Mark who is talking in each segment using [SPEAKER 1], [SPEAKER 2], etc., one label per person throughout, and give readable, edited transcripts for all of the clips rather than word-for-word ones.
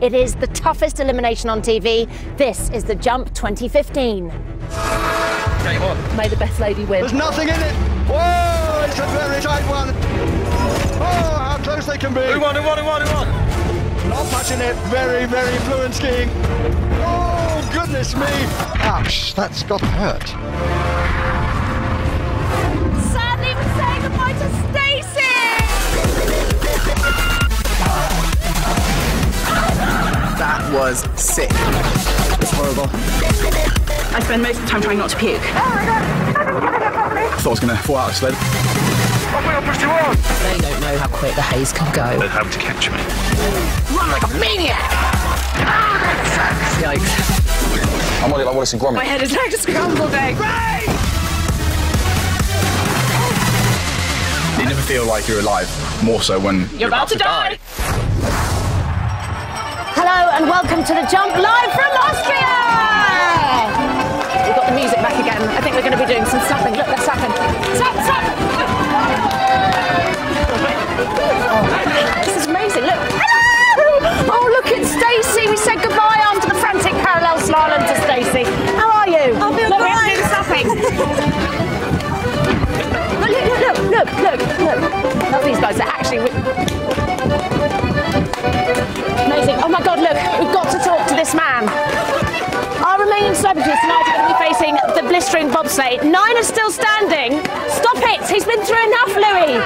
[SPEAKER 1] It is the toughest elimination on TV. This is the Jump 2015.
[SPEAKER 2] Game on.
[SPEAKER 1] May the best lady win.
[SPEAKER 3] There's nothing in it. Whoa, it's a very tight one. Oh, how close they can be.
[SPEAKER 2] Who won?
[SPEAKER 3] Not much in it. Very, very fluent skiing. Oh, goodness me. Ouch, that's got to hurt.
[SPEAKER 1] Sadly, we're saying goodbye to Stacey.
[SPEAKER 4] That was sick. It's horrible.
[SPEAKER 5] I spend most of the time trying not to puke.
[SPEAKER 4] I thought I was going to fall out of the sled.
[SPEAKER 5] They don't know how quick the haze can go.
[SPEAKER 2] They're having to catch me.
[SPEAKER 5] Run like a maniac!
[SPEAKER 4] Yikes. I'm on it like Wallace and Gromit.
[SPEAKER 5] My head is like a scrambled egg.
[SPEAKER 4] You never feel like you're alive, more so when
[SPEAKER 5] You're about to die.
[SPEAKER 1] Hello and welcome to the Jump live from Austria. We've got the music back again. I think we're going to be doing some slapping. Look, let's slapping. Slap, slap. Oh, this is amazing. Look. Hello. Oh, look at Stacey. We said goodbye after the frantic parallel slalom to Stacey. How are you?
[SPEAKER 5] I'll be
[SPEAKER 1] look, we
[SPEAKER 5] fine.
[SPEAKER 1] have to do the slapping. Look. Love these guys. They're actually... Amazing. Oh my God, look, we've got to talk to this man. Our remaining celebrities tonight are going to be facing the blistering bobsleigh. 9 are still standing. Stop it, he's been through enough, Louis.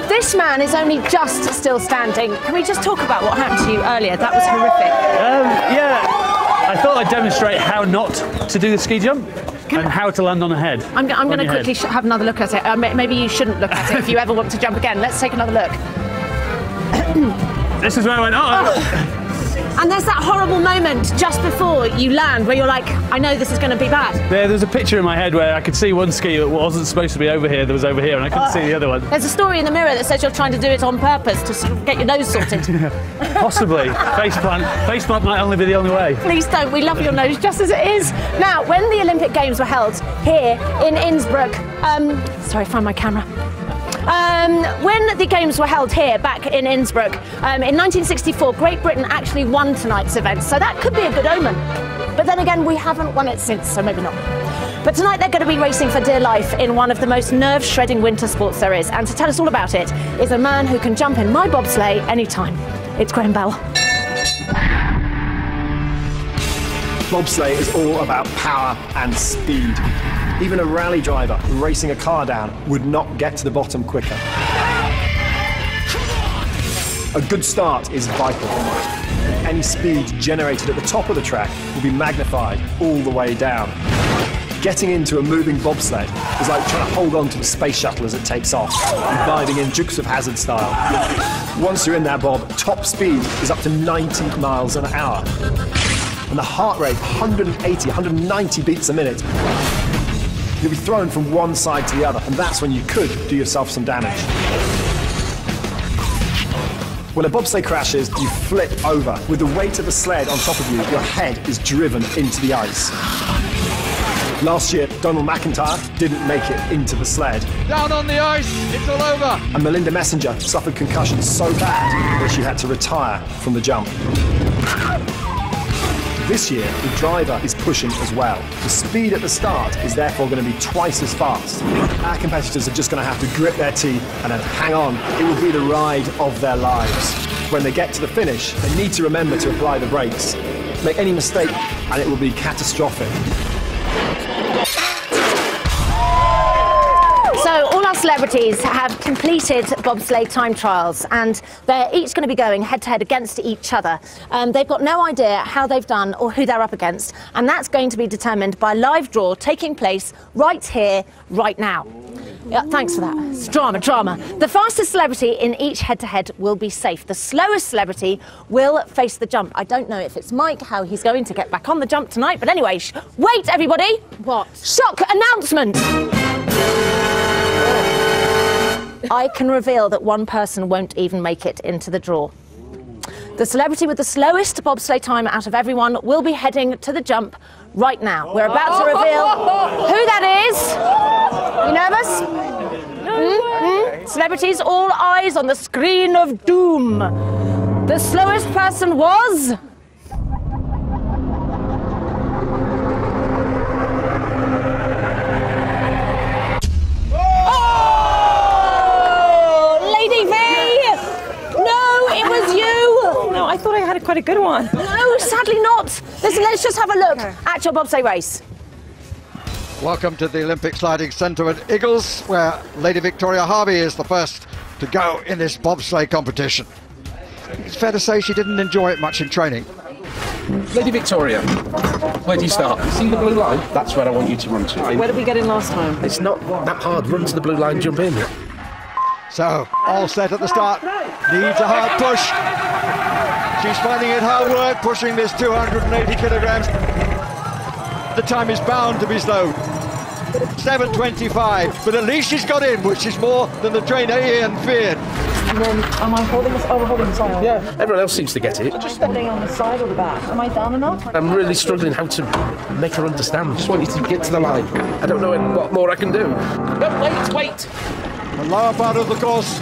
[SPEAKER 1] This man is only just still standing. Can we just talk about what happened to you earlier? That was horrific.
[SPEAKER 6] Yeah, I thought I'd demonstrate how not to do the ski jump and how to land on a head.
[SPEAKER 1] I'm going to quickly have another look at it. Maybe you shouldn't look at it if you ever want to jump again. Let's take another look.
[SPEAKER 6] This is where I went,
[SPEAKER 1] And there's that horrible moment just before you land where you're like, I know this is going to be bad.
[SPEAKER 6] There's a picture in my head where I could see one ski that wasn't supposed to be over here, that was over here, and I couldn't see the other one.
[SPEAKER 1] There's a story in the Mirror that says you're trying to do it on purpose to sort of get your nose sorted.
[SPEAKER 6] Possibly. Faceplant might only be the only way.
[SPEAKER 1] Please don't. We love your nose just as it is. Now, when the Olympic Games were held here in Innsbruck, sorry, find my camera. When the Games were held here back in Innsbruck in 1964, Great Britain actually won tonight's event, so that could be a good omen. But then again, we haven't won it since, so maybe not. But tonight they're going to be racing for dear life in one of the most nerve-shredding winter sports there is, and to tell us all about it is a man who can jump in my bobsleigh anytime. It's Graham Bell.
[SPEAKER 7] Bobsleigh is all about power and speed. Even a rally driver racing a car down would not get to the bottom quicker. A good start is vital. Any speed generated at the top of the track will be magnified all the way down. Getting into a moving bobsled is like trying to hold on to a space shuttle as it takes off, diving in Dukes of Hazzard style. Once you're in that bob, top speed is up to 90 miles an hour. And the heart rate, 180, 190 beats a minute. You'll be thrown from one side to the other, and that's when you could do yourself some damage. When a bobsleigh crashes, you flip over. With the weight of the sled on top of you, your head is driven into the ice. Last year, Donald McIntyre didn't make it into the sled.
[SPEAKER 3] Down on the ice, it's all over.
[SPEAKER 7] And Melinda Messenger suffered concussion so bad that she had to retire from the jump. This year, the driver is pushing as well. The speed at the start is therefore going to be twice as fast. Our competitors are just going to have to grit their teeth and then hang on. It will be the ride of their lives. When they get to the finish, they need to remember to apply the brakes. Make any mistake and it will be catastrophic.
[SPEAKER 1] So all our celebrities have completed bobsleigh time trials, and they're each going to be going head-to-head against each other. They've got no idea how they've done or who they're up against, and that's going to be determined by a live draw taking place right here, right now. Yeah, thanks for that. It's drama. The fastest celebrity in each head-to-head will be safe. The slowest celebrity will face the jump. I don't know if it's Mike, how he's going to get back on the jump tonight, but anyway, wait, everybody. What? Shock announcement! I can reveal that one person won't even make it into the draw. The celebrity with the slowest bobsleigh time out of everyone will be heading to the jump right now. We're about to reveal who that is. You nervous? Celebrities, all eyes on the screen of doom. The slowest person was...
[SPEAKER 5] I thought I had quite a good one.
[SPEAKER 1] No, sadly not. Listen, let's just have a look at your bobsleigh race.
[SPEAKER 3] Welcome to the Olympic Sliding Centre at Eagles, where Lady Victoria Harvey is the first to go in this bobsleigh competition. It's fair to say she didn't enjoy it much in training.
[SPEAKER 2] Lady Victoria, where do you start? See the blue line? That's where I want you to run to.
[SPEAKER 5] Where did we get in last time?
[SPEAKER 2] It's not that hard. Run to the blue line, jump in.
[SPEAKER 3] So, all set at the start. Needs a hard push. She's finding it hard work pushing this 280 kilograms. The time is bound to be slow. 7:25, but at least she's got in, which is more than the trainer Ian feared.
[SPEAKER 5] And then, am I holding this? Oh, we're holding the side.
[SPEAKER 2] Yeah, everyone else seems to get it.
[SPEAKER 5] Just holding on the side or the back. Am I down enough?
[SPEAKER 2] I'm really struggling how to make her understand. I just want you to get to the line. I don't know what more I can do. No, wait.
[SPEAKER 3] The lower part of the course.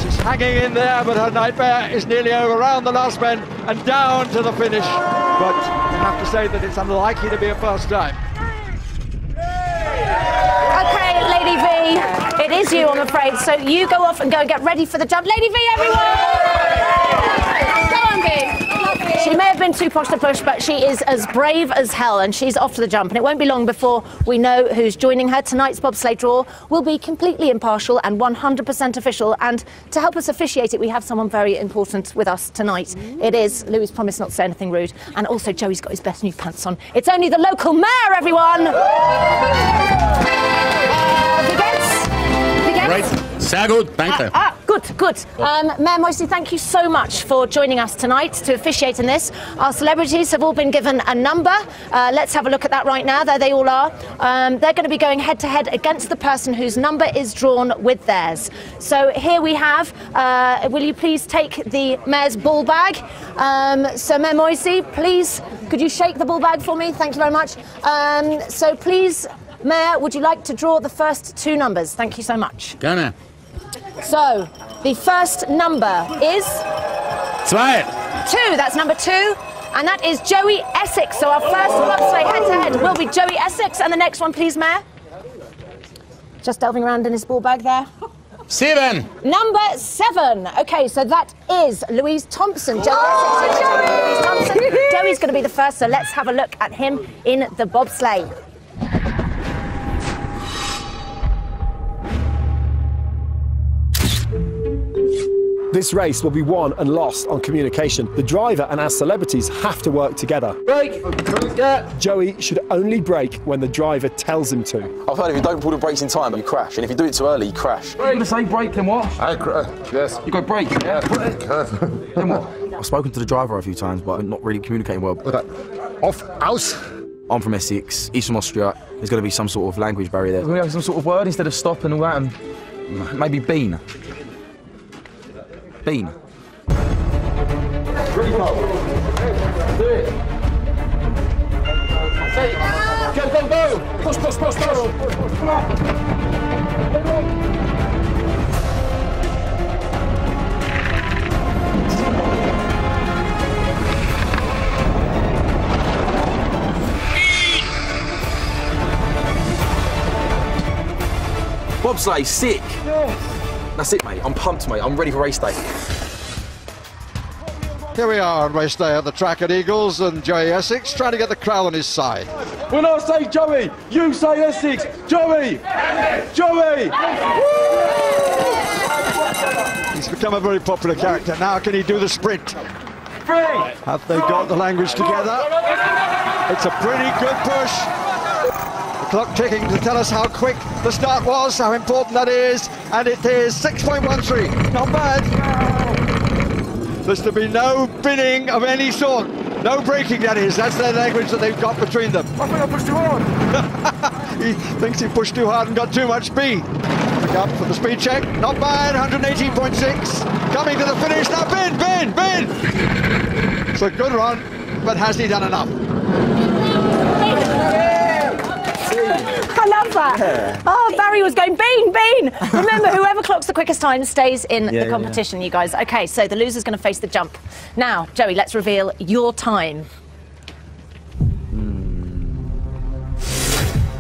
[SPEAKER 3] She's hanging in there, but her nightmare is nearly over, around the last bend and down to the finish. But I have to say that it's unlikely to be a first time.
[SPEAKER 1] Okay, Lady V, it is you, I'm afraid. So you go off and go and get ready for the jump. Lady V, everyone! Go on, V. She may have been too posh to push, but she is as brave as hell, and she's off to the jump. And it won't be long before we know who's joining her. Tonight's bobsleigh draw will be completely impartial and 100% official. And to help us officiate it, we have someone very important with us tonight. It is Louis. Promise not to say anything rude. And also, Joey's got his best new pants on. It's only the local mayor, everyone.
[SPEAKER 8] Right. Sehr gut, danke.
[SPEAKER 1] Good. Mayor Moisey, thank you so much for joining us tonight to officiate in this. Our celebrities have all been given a number. Let's have a look at that right now. There they all are. They're going to be going head to head against the person whose number is drawn with theirs. So here we have, will you please take the mayor's ball bag? So Mayor Moisey, please, could you shake the ball bag for me? Thank you very much. So please, Mayor, would you like to draw the first two numbers? Thank you so much.
[SPEAKER 8] Gerne.
[SPEAKER 1] So, the first number is...
[SPEAKER 8] 2.
[SPEAKER 1] 2, that's number 2. And that is Joey Essex. So our first bobsleigh head-to-head will be Joey Essex. And the next one, please, Mayor. Just delving around in his ball bag there.
[SPEAKER 8] 7.
[SPEAKER 1] Number 7. Okay, so that is Louise Thompson. Joey Essex. Louise Thompson. Joey's going to be the first, so let's have a look at him in the bobsleigh.
[SPEAKER 7] This race will be won and lost on communication. The driver and our celebrities have to work together.
[SPEAKER 4] Brake!
[SPEAKER 7] Joey should only brake when the driver tells him to.
[SPEAKER 4] I've heard if you don't pull the brakes in time, you crash. And if you do it too early, you crash.
[SPEAKER 2] You're going to say brake and what?
[SPEAKER 9] Yes.
[SPEAKER 2] You go brake? Yeah. Then what?
[SPEAKER 10] I've spoken to the driver a few times, but I'm not really communicating well.
[SPEAKER 9] Aus.
[SPEAKER 10] I'm from Essex, he's from Austria. There's going to be some sort of language barrier there.
[SPEAKER 2] We have some sort of word instead of stop and all that, and maybe bean.
[SPEAKER 10] Bean.
[SPEAKER 2] Go, go, go! Push, push, push, push! Come on!
[SPEAKER 10] Bobsleigh, sick! That's it, mate. I'm pumped, mate. I'm ready for race day.
[SPEAKER 3] Here we are on race day at the track at Eagles, and Joey Essex trying to get the crowd on his side.
[SPEAKER 7] When I say Joey, you say Essex. Joey! Joey!
[SPEAKER 3] He's become a very popular character. Now can he do the sprint? Have they got the language together? It's a pretty good push. The clock ticking to tell us how quick the start was, how important that is, and it is 6.13. Not bad. There's to be no binning of any sort. No braking, that is. That's their language that they've got between them.
[SPEAKER 7] I think I pushed too hard.
[SPEAKER 3] He thinks he pushed too hard and got too much speed. Look up for the speed check. Not bad, 118.6. Coming to the finish. Now bin. It's a good run, but has he done enough?
[SPEAKER 1] Hello, love that. Oh, Barry was going, Bean. Remember, whoever clocks the quickest time stays in the competition, you guys. Okay, so the loser's going to face the jump. Now, Joey, let's reveal your time.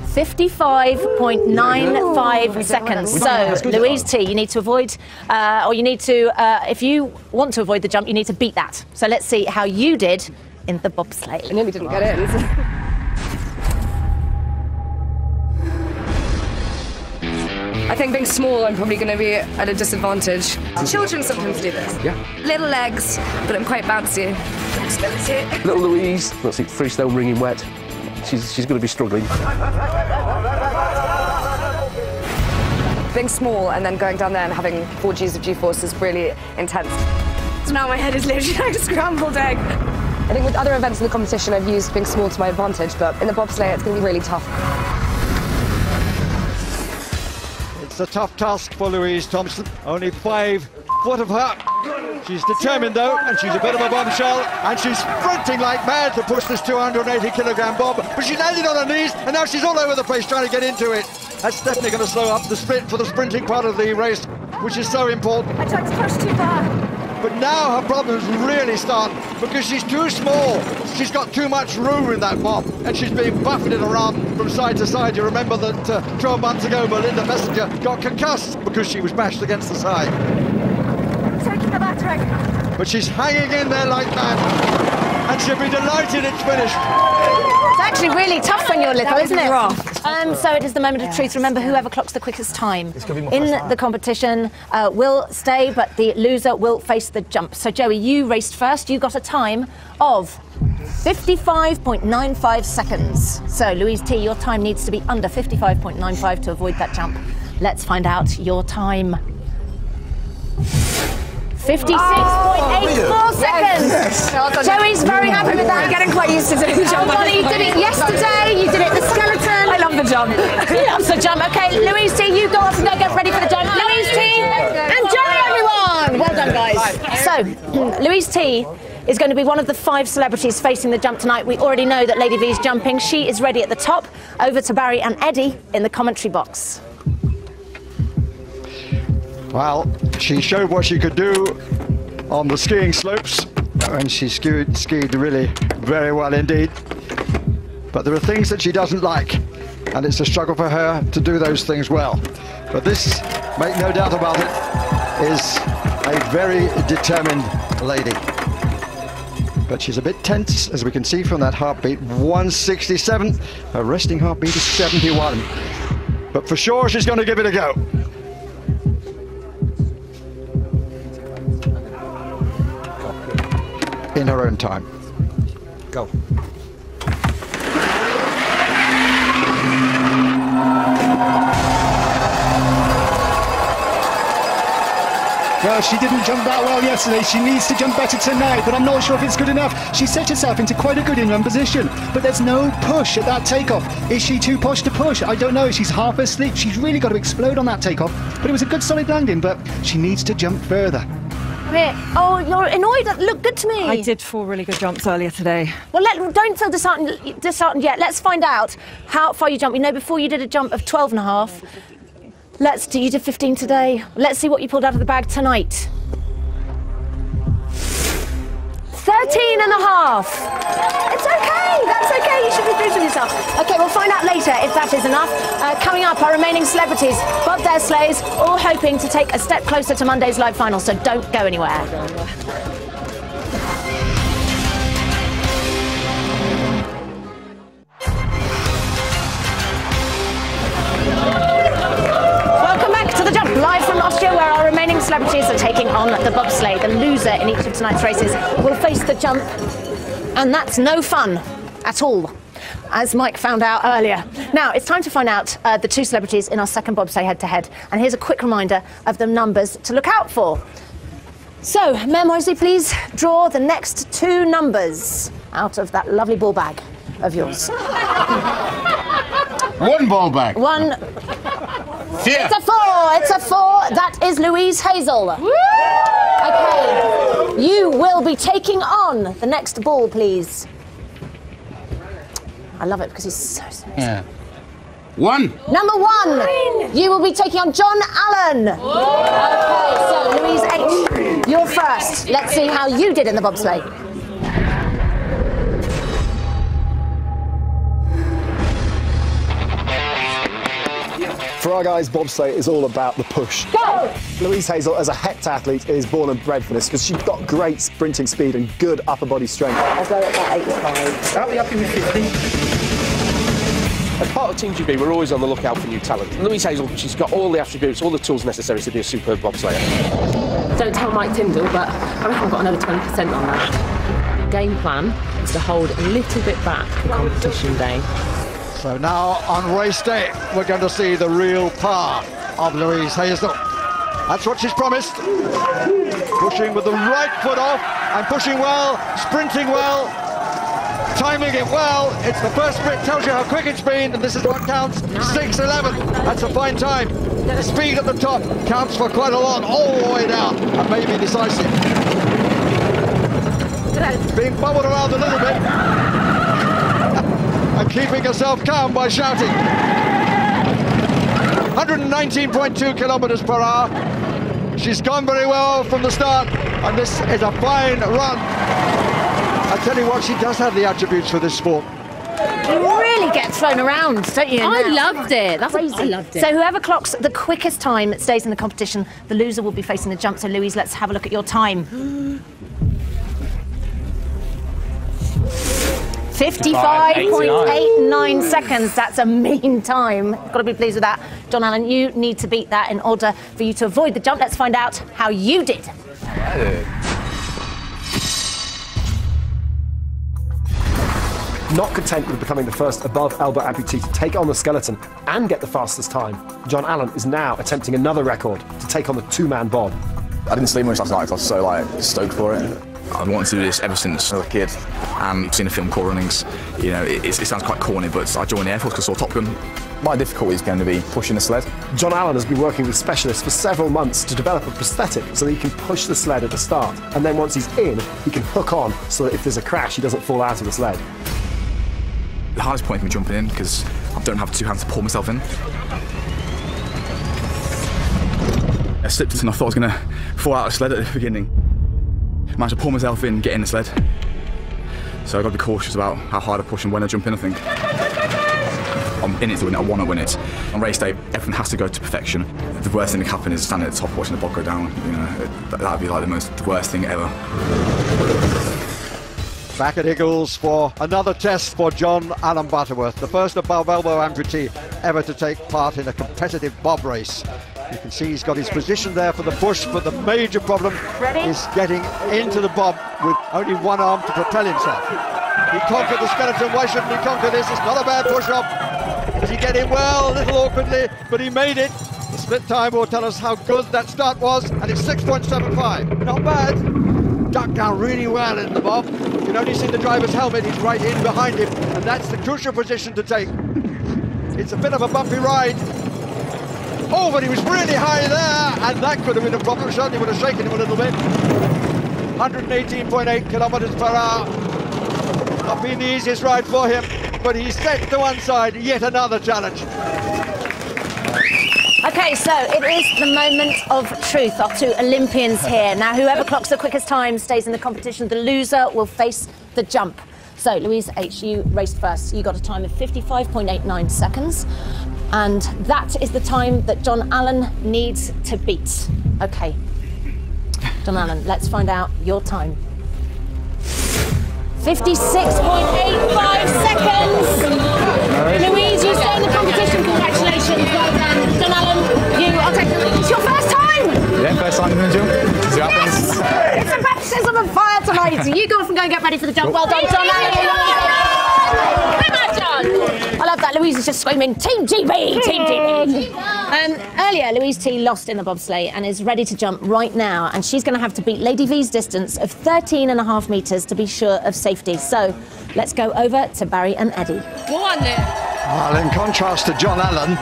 [SPEAKER 1] 55.95 seconds. So, Louise T, you need to avoid, or you need to, if you want to avoid the jump, you need to beat that. So let's see how you did in the bobsleigh.
[SPEAKER 11] I nearly didn't get in. I think being small, I'm probably going to be at a disadvantage. Children sometimes do this.
[SPEAKER 2] Yeah.
[SPEAKER 11] Little legs, but I'm quite bouncy. Flexibility.
[SPEAKER 2] Little Louise, let's see, freestyle ringing wet. She's going to be struggling.
[SPEAKER 11] Being small and then going down there and having 4 Gs of G-force is really intense. So now my head is literally like a scrambled egg. I think with other events in the competition, I've used being small to my advantage, but in the bobsleigh, it's going to be really tough.
[SPEAKER 3] It's a tough task for Louise Thompson. Only 5 foot of her. She's determined though, and she's a bit of a bombshell, and she's sprinting like mad to push this 280-kilogram bob, but she landed on her knees, and now she's all over the place trying to get into it. That's definitely going to slow up the sprint for the sprinting part of the race, which is so important.
[SPEAKER 11] I tried to push too far.
[SPEAKER 3] But now her problems really start, because she's too small. She's got too much room in that bob, and she's being buffeted around from side to side. You remember that 12 months ago, Melinda Messenger got concussed because she was bashed against the side.
[SPEAKER 11] Taking the back track.
[SPEAKER 3] But she's hanging in there like mad, and she'll be delighted it's finished.
[SPEAKER 1] It's actually really tough when you're little, isn't it? So it is the moment of truth. Remember, whoever clocks the quickest time in the competition will stay, but the loser will face the jump. So Joey, you raced first. You got a time of 55.95 seconds. So Louise T, your time needs to be under 55.95 to avoid that jump. Let's find out your time. 56.84 seconds.
[SPEAKER 11] Yes.
[SPEAKER 1] Joey's very happy with that.
[SPEAKER 11] I'm getting quite used to doing the jump.
[SPEAKER 1] You did it yesterday, you did it the skeleton.
[SPEAKER 11] I love the jump.
[SPEAKER 1] He loves the jump. Okay, Louise T, you go off and go get ready for the jump. Louise T and Joey, everyone. Well done, guys. So, Louise T is going to be one of the 5 celebrities facing the jump tonight. We already know that Lady V is jumping. She is ready at the top. Over to Barry and Eddie in the commentary box.
[SPEAKER 3] Well, she showed what she could do on the skiing slopes, and she skied really very well indeed. But there are things that she doesn't like, and it's a struggle for her to do those things well. But this, make no doubt about it, is a very determined lady. But she's a bit tense, as we can see from that heartbeat, 167. Her resting heartbeat is 71. But for sure, she's going to give it a go. In her own time.
[SPEAKER 2] Go.
[SPEAKER 12] Well, she didn't jump that well yesterday. She needs to jump better tonight, but I'm not sure if it's good enough. She set herself into quite a good in-run position, but there's no push at that takeoff. Is she too posh to push? I don't know. She's half asleep. She's really got to explode on that takeoff, but it was a good solid landing, but she needs to jump further.
[SPEAKER 1] Oh, you're annoyed. That looked good to me.
[SPEAKER 5] I did 4 really good jumps earlier today.
[SPEAKER 1] Well, don't feel disheartened yet. Let's find out how far you jumped. We know before you did a jump of 12 and a half. You did 15 today. Let's see what you pulled out of the bag tonight. 13 and a half. It's okay. That's okay. You should be pleased with yourself. Okay, we'll find out later if that is enough. Coming up, our remaining celebrities, Bob their sleighs, all hoping to take a step closer to Monday's live final, so don't go anywhere. Welcome back to The Jump, live from Austria, where our remaining celebrities are taking on the bobsleigh. The loser in each of tonight's races will face the jump, and that's no fun at all, as Mike found out earlier. Now, it's time to find out the 2 celebrities in our second bobsleigh head-to-head, and here's a quick reminder of the numbers to look out for. So, Mayor Moisley, please draw the next 2 numbers out of that lovely ball bag of yours.
[SPEAKER 8] 1 ball bag.
[SPEAKER 1] 1.
[SPEAKER 8] Yeah.
[SPEAKER 1] It's a 4. It's a 4. That is Louise Hazel. Woo! Okay. You will be taking on the next ball, please. I love it because he's so serious.
[SPEAKER 8] Yeah. 1.
[SPEAKER 1] Number 1, you will be taking on John Allen. Okay, so Louise H, you're first. Let's see how you did in the bobsleigh.
[SPEAKER 7] For our guys, bobsleigh is all about the push.
[SPEAKER 1] Go!
[SPEAKER 7] Louise Hazel, as a hectathlete, is born and bred for this because she's got great sprinting speed and good upper body strength.
[SPEAKER 5] I'll go at about 85.
[SPEAKER 2] I'll be happy with 50. As part of Team GB, we're always on the lookout for new talent. Louise Hazel, she's got all the attributes, all the tools necessary to be a superb bobslayer.
[SPEAKER 5] Don't tell Mike Tyndall, but I reckon I've got another 20% on that. Game plan is to hold a little bit back for competition day.
[SPEAKER 3] So now on race day, we're going to see the real power of Louise Hazel. That's what she's promised. Pushing with the right foot off and pushing well, sprinting well, timing it well. It's the first sprint, tells you how quick it's been, and this is what counts. 6:11. That's a fine time. The speed at the top counts for quite a lot, all the way down, and may be decisive. Being bubbled around a little bit. And keeping herself calm by shouting. 119.2 kilometers per hour. She's gone very well from the start, and this is a fine run. I tell you what, she does have the attributes for this sport.
[SPEAKER 1] You really get thrown around, don't you?
[SPEAKER 5] I loved it. That's crazy. I loved it.
[SPEAKER 1] So whoever clocks the quickest time stays in the competition. The loser will be facing the jump. So Louise, let's have a look at your time. 55.89 seconds. That's a mean time. Got to be pleased with that. John Allen, you need to beat that in order for you to avoid the jump. Let's find out how you did.
[SPEAKER 7] Not content with becoming the first above elbow amputee to take on the skeleton and get the fastest time, John Allen is now attempting another record to take on the two-man bob.
[SPEAKER 4] I didn't sleep much last night because I was so stoked for it. I've wanted to do this ever since I was a kid, and I've seen a film called Runnings. You know, it sounds quite corny, but I joined the Air Force because I saw Top Gun. My difficulty is going to be pushing the sled.
[SPEAKER 7] John Allen has been working with specialists for several months to develop a prosthetic so that he can push the sled at the start, and then once he's in, he can hook on so that if there's a crash, he doesn't fall out of the sled.
[SPEAKER 4] The hardest point for me jumping in because I don't have two hands to pull myself in. I slipped and I thought I was going to fall out of the sled at the beginning. Managed to pull myself in, get in the sled. So I've got to be cautious about how hard I push and when I jump in, I think. I'm in it to win it, I want to win it. On race day, everything has to go to perfection. The worst thing that can happen is standing at the top watching the bob go down. You know, that would be like the worst thing ever.
[SPEAKER 3] Back at Eagles for another test for John Allen Butterworth, the first above elbow amputee ever to take part in a competitive bob race. You can see he's got his position there for the push, but the major problem is getting into the bob with only one arm to propel himself. He conquered the skeleton, why shouldn't he conquer this? It's not a bad push-off. Does he get in well, a little awkwardly, but he made it. The split time will tell us how good that start was, and it's 6.75. Not bad. Ducked down really well in the bob. You can only see the driver's helmet, he's right in behind him, and that's the crucial position to take. It's a bit of a bumpy ride. Oh, but he was really high there, and that could have been a problem. Certainly would have shaken him a little bit. 118.8 kilometers per hour. Not been the easiest ride for him, but he's set to one side. Yet another challenge.
[SPEAKER 1] Okay, so it is the moment of truth. Our two Olympians here. Now, whoever clocks the quickest time stays in the competition. The loser will face the jump. So, Louise H, you raced first. You got a time of 55.89 seconds. And that is the time that John Allen needs to beat. Okay. John Allen, let's find out your time. 56.85 seconds. Louise, you stay in the competition. Congratulations. Well done. John Allen, you are taking the lead. It's your first time.
[SPEAKER 4] Yeah, first time in the jump. See what happens.
[SPEAKER 1] It's a baptism of fire tonight. So you go off and go and get ready for the jump. Well done, John Allen. Come on, John. I love that. Louise is just screaming, Team GB, Team GB. Earlier, Louise T lost in the bobsleigh and is ready to jump right now. And she's going to have to beat Lady V's distance of 13.5 metres to be sure of safety. So let's go over to Barry and Eddie.
[SPEAKER 5] Go on then.
[SPEAKER 3] Well, in contrast to John Allen,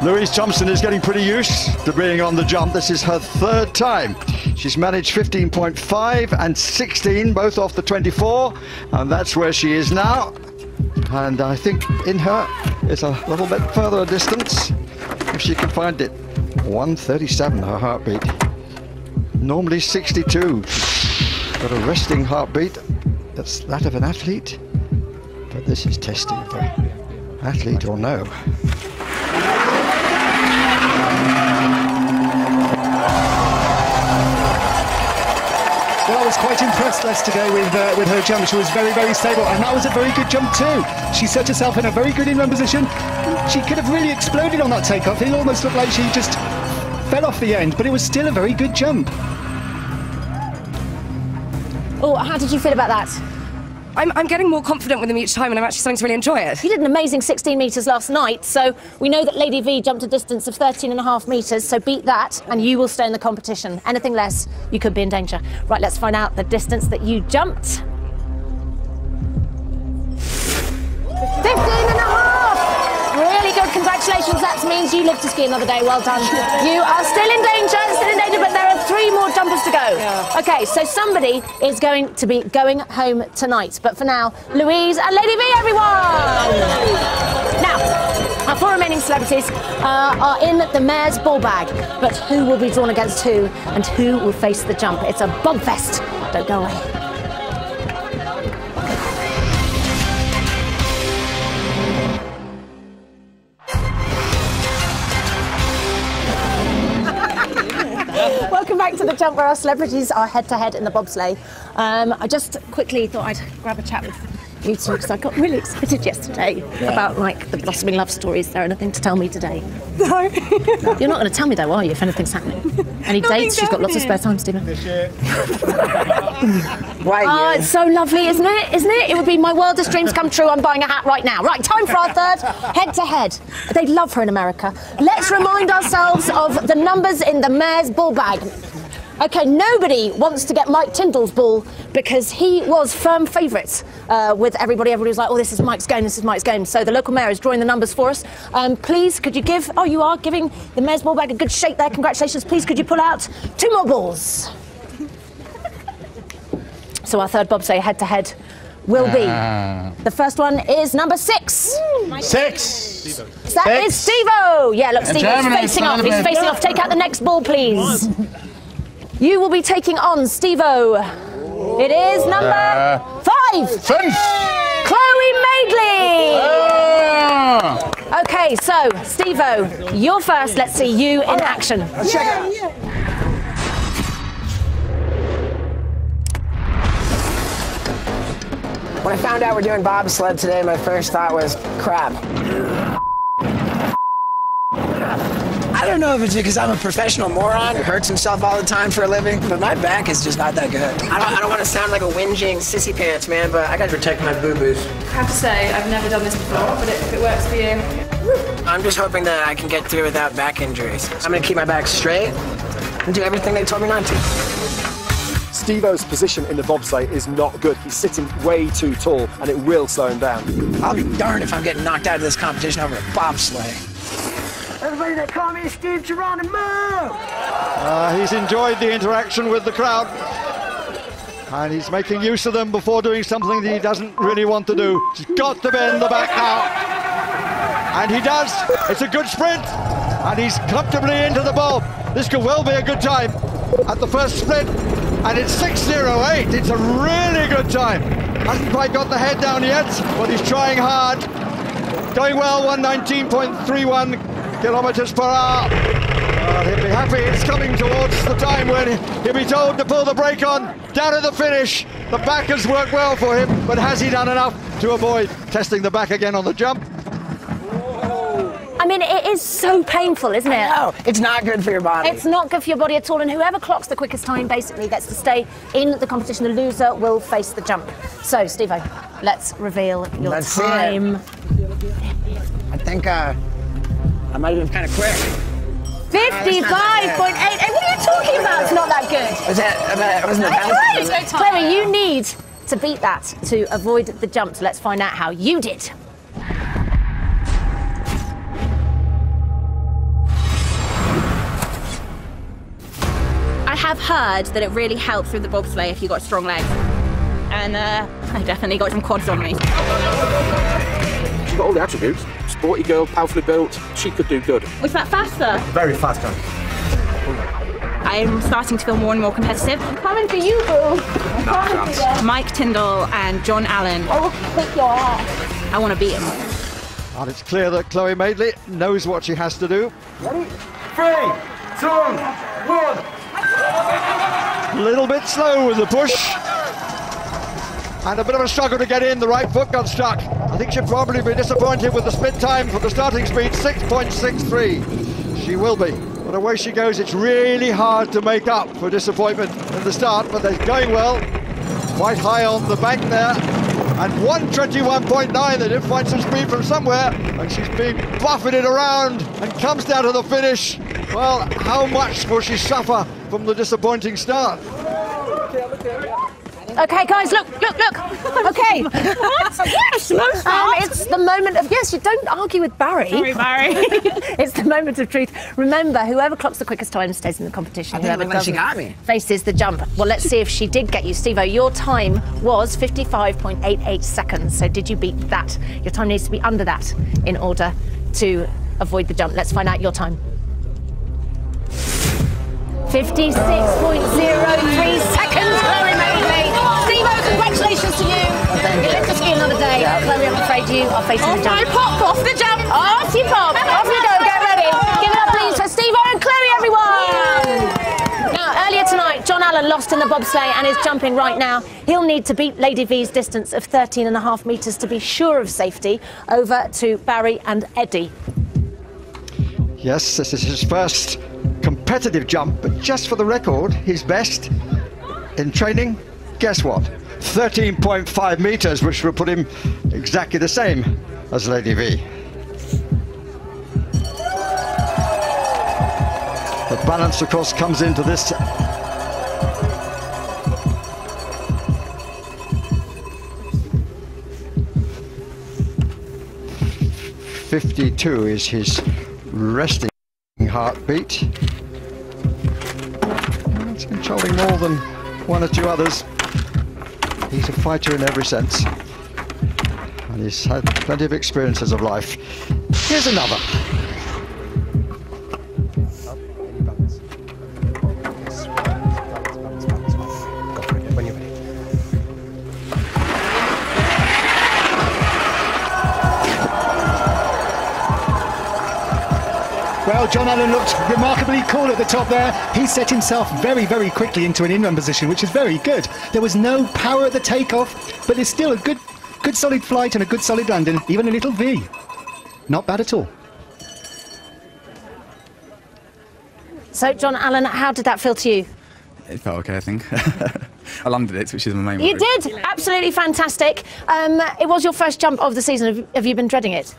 [SPEAKER 3] Louise Thompson is getting pretty used to being on the jump. This is her third time. She's managed 15.5 and 16, both off the 24, and that's where she is now. And I think in her is a little bit further distance, if she can find it. 137, her heartbeat. Normally 62. She's got a resting heartbeat. That's that of an athlete. But this is testing for athlete or no.
[SPEAKER 12] Well, I was quite impressed yesterday with her jump. She was very, very stable, and that was a very good jump too. She set herself in a very good in-run position. She could have really exploded on that takeoff. It almost looked like she just fell off the end, but it was still a very good jump.
[SPEAKER 1] Oh, how did you feel about that?
[SPEAKER 11] I'm getting more confident with them each time, and I'm actually starting to really enjoy it.
[SPEAKER 1] You did an amazing 16 metres last night, so we know that Lady V jumped a distance of 13.5 metres, so beat that and you will stay in the competition. Anything less, you could be in danger. Right, let's find out the distance that you jumped. 15.5! Really good, congratulations. That means you live to ski another day. Well done. You are still in danger, but there are 3 more jumpers to go.
[SPEAKER 11] Yeah.
[SPEAKER 1] Okay, so somebody is going to be going home tonight. But for now, Louise and Lady V, everyone! Now, our 4 remaining celebrities are in the mayor's ball bag. But who will be drawn against who and who will face the jump? It's a bob fest. Don't go away. Welcome back to the jump where our celebrities are head-to-head in the bobsleigh. I just quickly thought I'd grab a chat with you two because I got really excited yesterday about like the blossoming love stories. Is there anything to tell me today?
[SPEAKER 11] No.
[SPEAKER 1] You're not going to tell me though, are you, if anything's happening? Any dates? She's got lots of spare time, Stephen.
[SPEAKER 13] Right.
[SPEAKER 1] Oh, it's so lovely, isn't it? Isn't it? It would be my wildest dreams come true. I'm buying a hat right now. Right, time for our third head-to-head. They love her in America. Let's remind ourselves of the numbers in the mayor's ball bag. Okay, nobody wants to get Mike Tyndall's ball because he was firm favourite with everybody. Everybody was like, oh, this is Mike's game, this is Mike's game. So the local mayor is drawing the numbers for us. Please, could you give... Oh, you are giving the mayor's ball bag a good shake there. Congratulations. Please, could you pull out 2 more balls? So our third bobsleigh head-to-head will be... The first one is number 6.
[SPEAKER 8] 6.
[SPEAKER 1] That is Steve-O. Yeah, look, Steve-O's facing off. He's facing off. Take out the next ball, please. You will be taking on Steve-O. It is number 5. Chloe Madeley. Okay, so Steve-O, you're first. Let's see you in action.
[SPEAKER 13] Let's check it out. When I found out we're doing bobsled today, my first thought was, crap. I don't know if it's because I'm a professional moron who hurts himself all the time for a living, but my back is just not that good. I don't want to sound like a whinging sissy pants, man, but I gotta protect my boo-boos.
[SPEAKER 14] I have to say, I've never done this before, but if it works for you.
[SPEAKER 13] I'm just hoping that I can get through without back injuries. I'm gonna keep my back straight and do everything they told me not to.
[SPEAKER 7] Steve-O's position in the bobsleigh is not good. He's sitting way too tall, and it will slow him down.
[SPEAKER 13] I'll be darned if I'm getting knocked out of this competition over a bobsleigh. Everybody that call me Steve Geronimo!
[SPEAKER 3] He's enjoyed the interaction with the crowd. And he's making use of them before doing something that he doesn't really want to do. He's got to bend the back now. And he does. It's a good sprint. And he's comfortably into the bob. This could well be a good time at the first split. And it's 6:08. It's a really good time. Hasn't quite got the head down yet, but he's trying hard. Going well, 119.31 kilometers per hour. He'll be happy. It's coming towards the time when he'll be told to pull the brake on. Down at the finish. The back has worked well for him, but has he done enough to avoid testing the back again on the jump?
[SPEAKER 1] I mean, it is so painful, isn't it?
[SPEAKER 13] No, it's not good for your body.
[SPEAKER 1] It's not good for your body at all, and whoever clocks the quickest time basically gets to stay in the competition. The loser will face the jump. So, Steve-O, let's reveal your time.
[SPEAKER 13] I think I might have been kind of quick.
[SPEAKER 1] 55.8. Hey, what are you talking about? It's not that good.
[SPEAKER 13] Wasn't it
[SPEAKER 1] Great. Chloe, you need to beat that to avoid the jump. So let's find out how you did.
[SPEAKER 15] I have heard that it really helps with the bobsleigh if you've got strong legs. and I definitely got some quads on me.
[SPEAKER 2] She's got all the attributes. Sporty girl, powerfully built. She could do good.
[SPEAKER 15] Was that faster?
[SPEAKER 8] Very fast, John.
[SPEAKER 15] I'm starting to feel more and more competitive. I'm coming for you, boo. Mike Tyndall and John Allen. I will kick your ass. I want to beat him.
[SPEAKER 3] And it's clear that Chloe Madeley knows what she has to do.
[SPEAKER 8] Ready? 3, 2, 1.
[SPEAKER 3] A little bit slow with the push. And a bit of a struggle to get in. The right foot got stuck. I think she'll probably be disappointed with the split time for the starting speed, 6.63. She will be. But away she goes. It's really hard to make up for disappointment in the start, but they're going well. Quite high on the bank there. And 121.9, they did find some speed from somewhere, and she's being buffeted around and comes down to the finish. Well, how much will she suffer from the disappointing start?
[SPEAKER 1] Okay, guys, look. Okay.
[SPEAKER 15] What? Slow start.
[SPEAKER 1] It's the moment of, yes, you don't argue with Barry.
[SPEAKER 15] Sorry, Barry.
[SPEAKER 1] It's the moment of truth. Remember, whoever clocks the quickest time stays in the competition. Whoever doesn't
[SPEAKER 13] she got me.
[SPEAKER 1] faces the jump. Well, let's see if she did get you. Steve-O, your time was 55.88 seconds. So did you beat that? Your time needs to be under that in order to avoid the jump. Let's find out your time. 56.03 seconds, Chloe Madeley. Steve-O, congratulations to you. You live to ski another day. Chloe, I'm afraid you are facing the jump.
[SPEAKER 15] I popped off the jump.
[SPEAKER 1] Off you pop. Off you go. Get ready. Give it up, please, for Steve-O and Chloe, everyone. Now, earlier tonight, John Allen lost in the bobsleigh and is jumping right now. He'll need to beat Lady V's distance of 13.5 metres to be sure of safety. Over to Barry and Eddie.
[SPEAKER 3] Yes, this is his first competitive jump, but just for the record, his best in training, guess what? 13.5 metres, which will put him exactly the same as Lady V. The balance, of course, comes into this. .52 is his resting heartbeat. It's controlling more than one or two others. He's a fighter in every sense, and he's had plenty of experiences of life. Here's another.
[SPEAKER 2] When you're ready.
[SPEAKER 12] Well, John Allen looked remarkably cool at the top there. He set himself very, very quickly into an in-run position, which is very good. There was no power at the takeoff, but it's still a good solid flight and a good solid landing, even a little V. Not bad at all.
[SPEAKER 1] So, John Allen, how did that feel to you?
[SPEAKER 4] It felt okay, I think. I landed it, which is my main
[SPEAKER 1] You
[SPEAKER 4] worry.
[SPEAKER 1] did, absolutely fantastic. It was your first jump of the season. Have you been dreading it?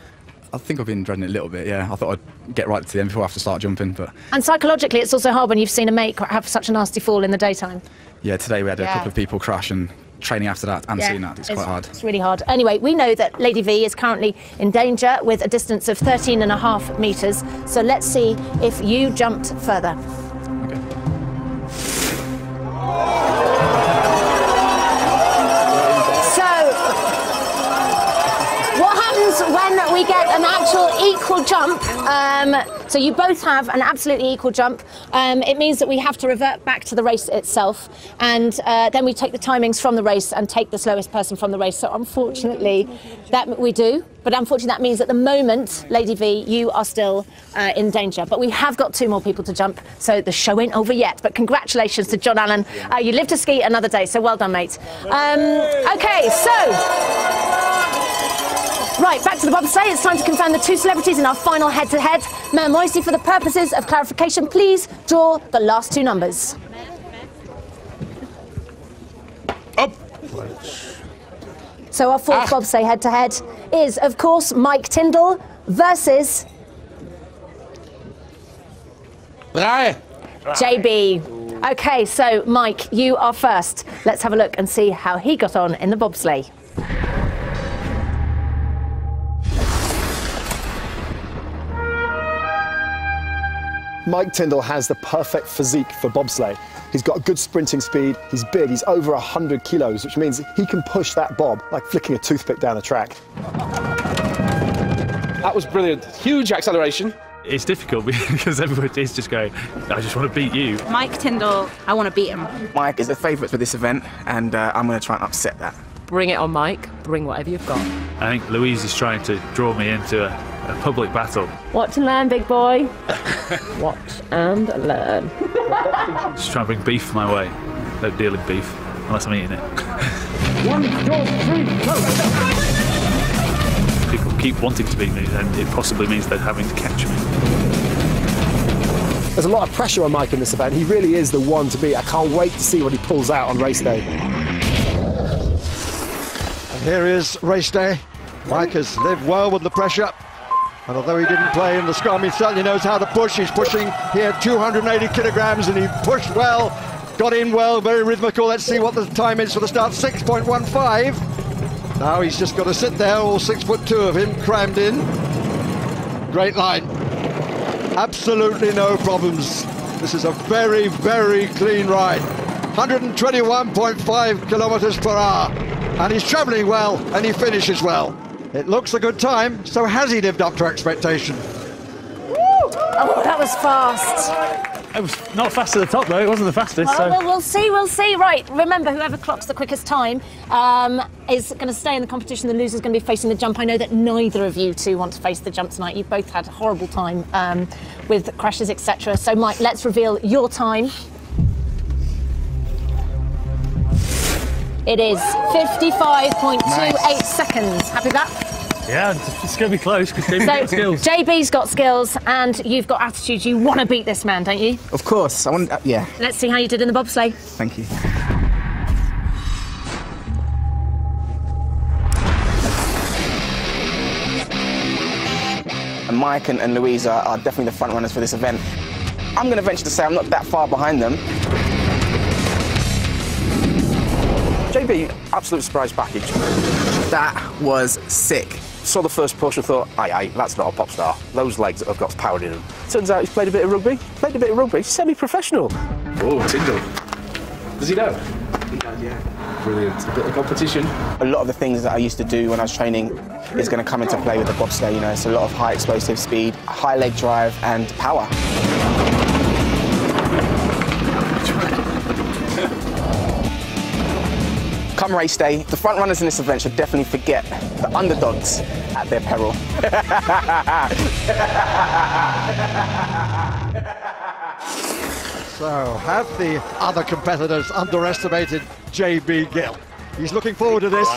[SPEAKER 4] I think I've been dreading it a little bit, yeah. I thought I'd get right to the end before I have to start jumping, but...
[SPEAKER 1] And psychologically, it's also hard when you've seen a mate have such a nasty fall in the daytime.
[SPEAKER 4] Yeah, today we had a couple of people crash, and training after that and seeing that, it's quite hard.
[SPEAKER 1] It's really hard. Anyway, we know that Lady V is currently in danger with a distance of 13.5 metres, so let's see if you jumped further.
[SPEAKER 4] Okay.
[SPEAKER 1] When we get an actual equal jump, so you both have an absolutely equal jump, it means that we have to revert back to the race itself, and then we take the timings from the race and take the slowest person from the race. So unfortunately that we do, but unfortunately that means at the moment, Lady V, you are still in danger, but we have got 2 more people to jump, so the show ain't over yet. But congratulations to John Allen. You live to ski another day, so well done, mate. Okay, so right, back to the bobsleigh. It's time to confirm the 2 celebrities in our final head-to-head. Mayor Moisey, for the purposes of clarification, please draw the last 2 numbers.
[SPEAKER 2] Up.
[SPEAKER 1] So our 4th bobsleigh head-to-head is, of course, Mike Tyndall versus JB. Okay, so Mike, you are first. Let's have a look and see how he got on in the bobsleigh.
[SPEAKER 7] Mike Tyndall has the perfect physique for bobsleigh. He's got good sprinting speed, he's big, he's over 100 kilos, which means he can push that bob like flicking a toothpick down a track.
[SPEAKER 2] That was brilliant. Huge acceleration.
[SPEAKER 6] It's difficult because everybody is just going, I just want to beat you.
[SPEAKER 15] Mike Tyndall, I want to beat him.
[SPEAKER 13] Mike is a favourite for this event, and I'm going to try and upset that.
[SPEAKER 5] Bring it on, Mike. Bring whatever you've got.
[SPEAKER 6] I think Louise is trying to draw me into a public battle.
[SPEAKER 5] Watch and learn, big boy. Watch and learn.
[SPEAKER 6] Just trying to bring beef my way. Don't deal in beef unless I'm eating it.
[SPEAKER 8] 1, 2, 3, go!
[SPEAKER 6] People keep wanting to beat me, and it possibly means they're having to catch me.
[SPEAKER 7] There's a lot of pressure on Mike in this event. He really is the one to beat. I can't wait to see what he pulls out on race day.
[SPEAKER 3] And here is race day. Mike has lived well with the pressure. And although he didn't play in the scrum, he certainly knows how to push. He's pushing here 280 kilograms, and he pushed well, got in well, very rhythmical. Let's see what the time is for the start, 6.15. Now he's just got to sit there, all 6'2" of him crammed in. Great line. Absolutely no problems. This is a very, very clean ride. 121.5 kilometers per hour. And he's traveling well, and he finishes well. It looks a good time, so has he lived up to expectation?
[SPEAKER 1] Woo! Oh, that was fast.
[SPEAKER 6] It was not fast at the top, though. It wasn't the fastest.
[SPEAKER 1] Well,
[SPEAKER 6] so.
[SPEAKER 1] we'll see, we'll see. Right, remember, whoever clocks the quickest time is going to stay in the competition. The loser's going to be facing the jump. I know that neither of you two want to face the jump tonight. You've both had a horrible time with crashes, etc. So, Mike, let's reveal your time. It is 55.28 seconds. Happy with that?
[SPEAKER 6] Yeah, it's going to be close because JB's got skills.
[SPEAKER 1] JB's got skills and you've got attitude. You want to beat this man, don't you?
[SPEAKER 13] Of course, I want. Yeah.
[SPEAKER 1] Let's see how you did in the bobsleigh.
[SPEAKER 13] Thank you. And Mike and Louise are definitely the front runners for this event. I'm going to venture to say I'm not that far behind them.
[SPEAKER 2] JB, absolute surprise package.
[SPEAKER 13] That was sick.
[SPEAKER 2] Saw the first push and thought, aye, that's not a pop star. Those legs have got power in them. Turns out he's played a bit of rugby. Semi-professional. Oh, Tyndall. Does he know?
[SPEAKER 13] He does, yeah.
[SPEAKER 2] Brilliant. A bit of competition.
[SPEAKER 13] A lot of the things that I used to do when I was training is going to come into play with the bobsleigh. You know, it's a lot of high explosive speed, high leg drive, and power. Come race day, the front runners in this event should definitely forget the underdogs at their peril.
[SPEAKER 3] So, have the other competitors underestimated JB Gill? He's looking forward to this.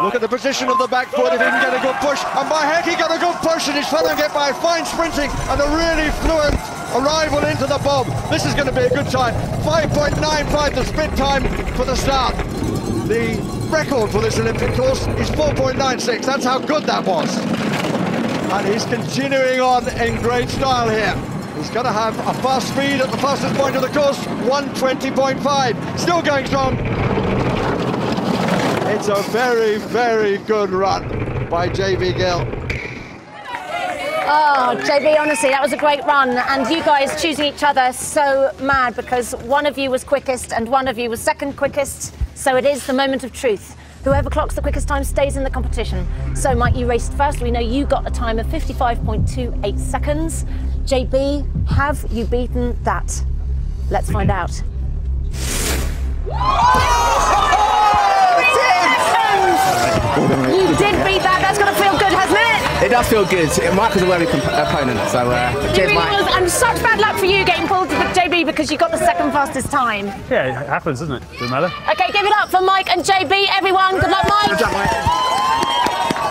[SPEAKER 3] Look at the position of the back foot, if he can get a good push. And by heck, he got a good push, and he's following it by fine sprinting and a really fluent arrival into the bob. This is going to be a good time. 5.95 the sprint time for the start. The record for this Olympic course is 4.96. That's how good that was. And he's continuing on in great style here. He's going to have a fast speed at the fastest point of the course, 120.5. Still going strong. It's a very, very good run by JB Gill.
[SPEAKER 1] Oh, JB, honestly, that was a great run. And you guys choosing each other, so mad, because one of you was quickest and one of you was second quickest. So it is the moment of truth. Whoever clocks the quickest time stays in the competition. So, Mike, you raced first. We know you got a time of 55.28 seconds. JB, have you beaten that? Let's find out. You did beat that. That's got to feel good, hasn't it?
[SPEAKER 13] It does feel good. Mike was a worthy opponent, so cheers,
[SPEAKER 1] really
[SPEAKER 13] Mike.
[SPEAKER 1] And such bad luck for you getting pulled to the JB because you got the second fastest time.
[SPEAKER 6] Yeah, it happens, doesn't it? Doesn't matter.
[SPEAKER 1] Okay, give it up for Mike and JB, everyone. Good luck, Mike.
[SPEAKER 13] Good luck, Mike.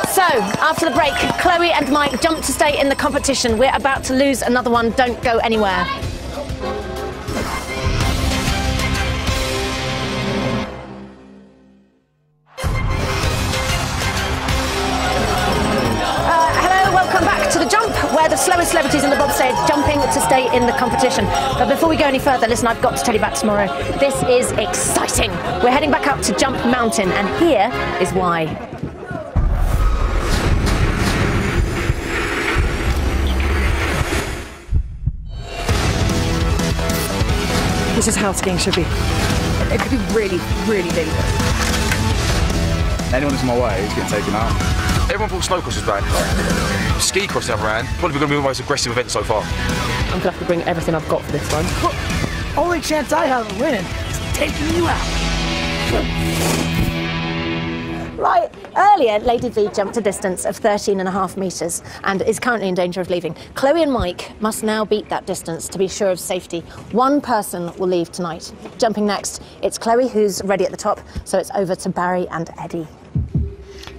[SPEAKER 1] So, after the break, Chloe and Mike jump to stay in the competition. We're about to lose another one. Don't go anywhere. Where the slowest celebrities in the bobsleigh are jumping to stay in the competition. But before we go any further, listen, I've got to tell you about tomorrow. This is exciting. We're heading back up to Jump Mountain, and here is why.
[SPEAKER 11] This is how skiing should be. It could be really, really dangerous.
[SPEAKER 4] Anyone that's in my way is getting taken out.
[SPEAKER 10] Everyone thought snowcross was bad. Ski cross the other hand, probably going to be the most aggressive event so far.
[SPEAKER 5] I'm going to have to bring everything I've got for this one.
[SPEAKER 13] Only chance I have of winning is taking you out.
[SPEAKER 1] Right, earlier Lady V jumped a distance of 13.5 metres and is currently in danger of leaving. Chloe and Mike must now beat that distance to be sure of safety. One person will leave tonight. Jumping next, it's Chloe who's ready at the top, so it's over to Barry and Eddie.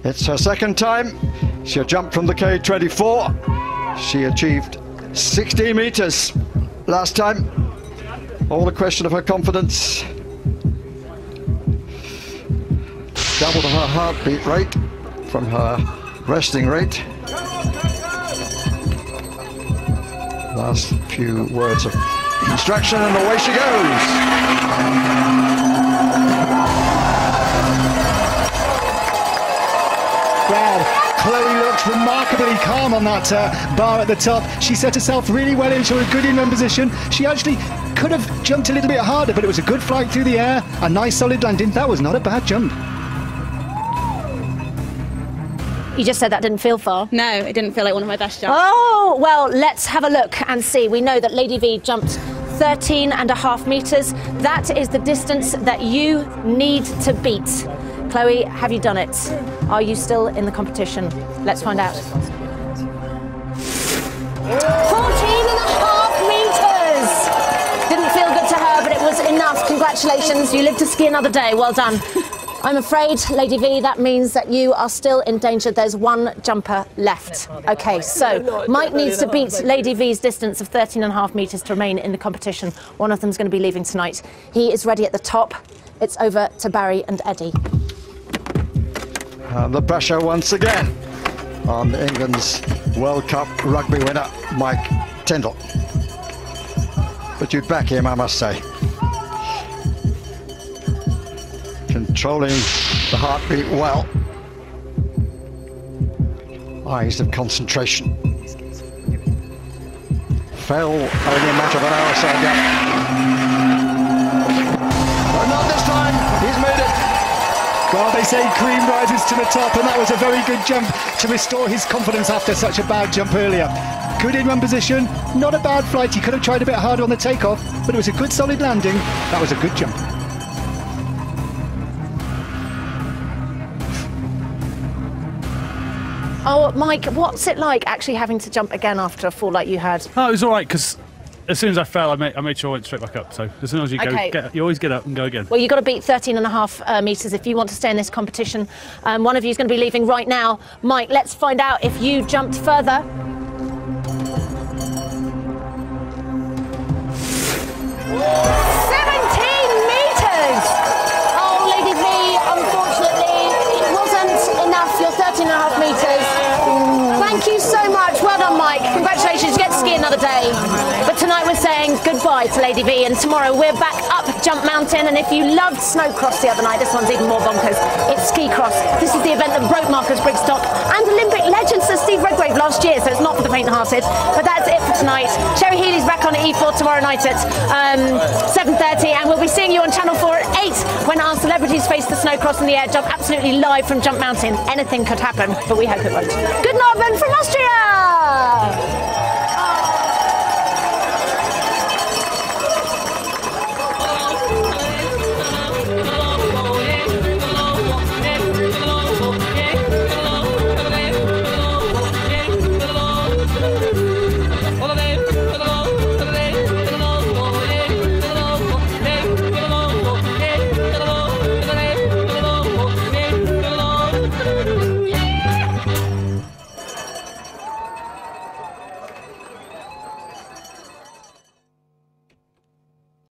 [SPEAKER 3] It's her second time. She'll jump from the K24. She achieved 60 metres last time. All a question of her confidence. Doubled her heartbeat rate from her resting rate. Last few words of instruction and away she goes.
[SPEAKER 12] Well, Chloe looked remarkably calm on that bar at the top. She set herself really well into a good in-run position. She actually could have jumped a little bit harder, but it was a good flight through the air, a nice solid landing. That was not a bad jump.
[SPEAKER 1] You just said that didn't feel far.
[SPEAKER 15] No, it didn't feel like one of my best jumps.
[SPEAKER 1] Oh, well, let's have a look and see. We know that Lady V jumped 13.5 metres. That is the distance that you need to beat. Chloe, have you done it? Are you still in the competition? Let's find out. 14.5 metres! Didn't feel good to her, but it was enough. Congratulations, you live to ski another day. Well done. I'm afraid, Lady V, that means that you are still in danger. There's one jumper left. OK, so Mike needs to beat Lady V's distance of 13.5 metres to remain in the competition. One of them's going to be leaving tonight. He is ready at the top. It's over to Barry and Eddie.
[SPEAKER 3] The pressure once again on England's World Cup rugby winner, Mike Tyndall. But you'd back him, I must say. Controlling the heartbeat well. Eyes of concentration. Fell only a matter of an hour or so ago. But not this time, he's made it.
[SPEAKER 12] Well, they say cream rises to the top, and that was a very good jump to restore his confidence after such a bad jump earlier. Good in-run position, not a bad flight. He could have tried a bit harder on the takeoff, but it was a good solid landing. That was a good jump.
[SPEAKER 1] Oh, Mike, what's it like actually having to jump again after a fall like you had?
[SPEAKER 6] Oh, it was all right, because as soon as I fell, I made sure I went straight back up. So as soon as you go,
[SPEAKER 1] Okay.
[SPEAKER 6] you always get up and go again.
[SPEAKER 1] Well, you've got to beat 13.5 metres if you want to stay in this competition. One of you is going to be leaving right now. Mike, let's find out if you jumped further. 17 metres! Oh, Lady V, unfortunately, it wasn't enough. You're 13.5 metres. Thank you so much. Well done, Mike. Congratulations. You get to ski another day. But tonight we're saying goodbye to Lady V, and tomorrow we're back up Jump Mountain. And if you loved snowcross the other night, this one's even more bonkers. It's ski cross. This is the event that broke Marcus Brigstock and Olympic legend Sir Steve Redgrave last year, so it's not for the faint-hearted. But that's it for tonight. Sherry Healy's back on at E4 tomorrow night at 7:30, and we'll be seeing you on Channel 4 at 8 when our celebrities face the snowcross in the air jump, absolutely live from Jump Mountain. Anything could happen, but we hope it won't. Good night, Ben from Austria!